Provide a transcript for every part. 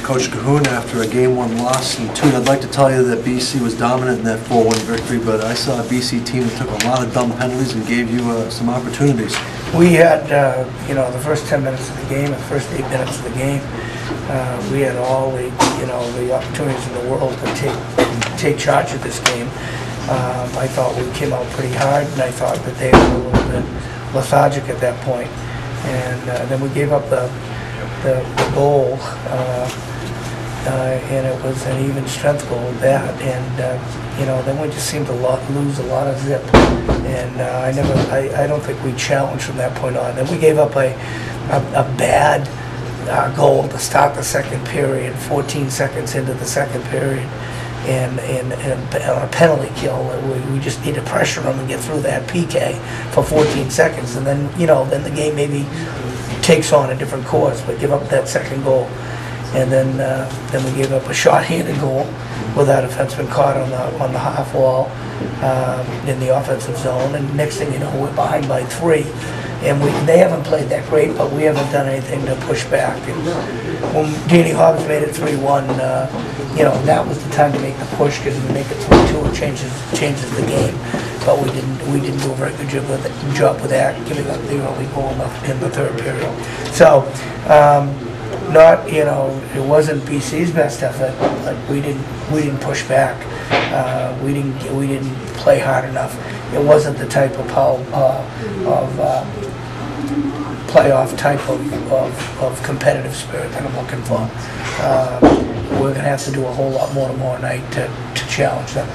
Coach Cahoon after a Game 1 loss in Toot. I'd like to tell you that BC was dominant in that 4-1 victory, but I saw a BC team that took a lot of dumb penalties and gave you some opportunities. We had, the first 10 minutes of the game, the first 8 minutes of the game, we had all the, the opportunities in the world to take charge of this game. I thought we came out pretty hard, and I thought that they were a little bit lethargic at that point. And then we gave up the goal, and it was an even strength goal at that. And then we just seemed to lose a lot of zip. And I don't think we challenged from that point on. Then we gave up a bad goal to start the second period, 14 seconds into the second period. And on a penalty kill, we just need to pressure them and get through that PK for 14 seconds, and then then the game maybe takes on a different course. But give up that second goal, and then we gave up a short-handed goal with that defenseman caught on the half wall in the offensive zone. And next thing you know, we're behind by 3. And they haven't played that great, but we haven't done anything to push back. And when Danny Hobbs made it 3-1, that was the time to make the push, because if we make it 3-2, it changes the game. But we didn't do a very good job with that, giving up the early goal in the third period. So, it wasn't BC's best effort, but we didn't push back. We didn't play hard enough. It wasn't the type of playoff type of competitive spirit that I'm looking for. We're going to have to do a whole lot more tomorrow night to challenge them.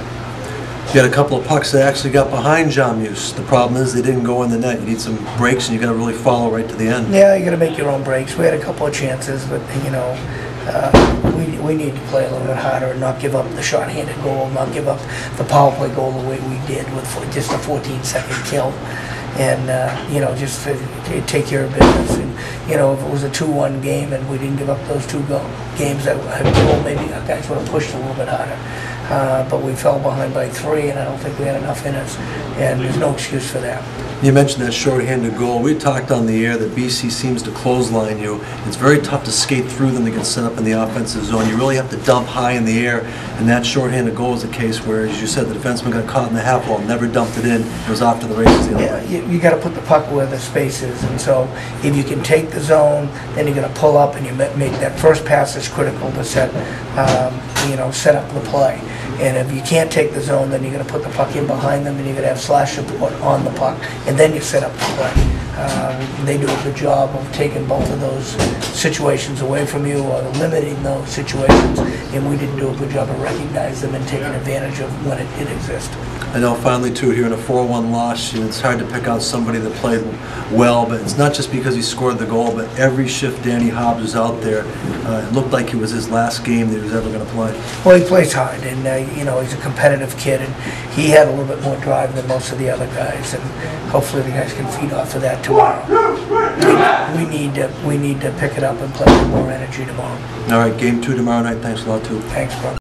You had a couple of pucks that actually got behind Jamus. The problem is they didn't go in the net. You need some breaks, and you got to really follow right to the end. Yeah, you got to make your own breaks. We had a couple of chances, but we need to play a little bit harder and not give up the short-handed goal, not give up the power play goal the way we did with just a 14-second kill. And just to take care of business. And if it was a 2-1 game and we didn't give up those 2 games, maybe our guys would have pushed a little bit harder. But we fell behind by 3, and I don't think we had enough in us. And there's no excuse for that. You mentioned that short-handed goal. We talked on the air that BC seems to clothesline you. It's very tough to skate through them to get set up in the offensive zone. You really have to dump high in the air, and that short-handed goal is the case where, as you said, the defenseman got caught in the half wall, never dumped it in. It was off to the races the other way. You got to put the puck where the space is, and so if you can take the zone, then you're going to pull up and you make that first pass is critical to set up the play. And if you can't take the zone, then you're going to put the puck in behind them, and you're going to have slash support on the puck, and then you set up the play. They do a good job of taking both of those situations away from you, or limiting those situations, and we didn't do a good job of recognizing them and taking advantage of when it did exist. I know finally, too, here in a 4-1 loss, it's hard to pick out somebody that played well, but it's not just because he scored the goal, but every shift Danny Hobbs was out there, it looked like it was his last game that he was ever going to play. Well, he plays hard, and he's a competitive kid, and he had a little bit more drive than most of the other guys, and hopefully the guys can feed off of that tomorrow. We need to pick it up and play with more energy tomorrow. All right, game 2 tomorrow night. Thanks a lot, too. Thanks, bro.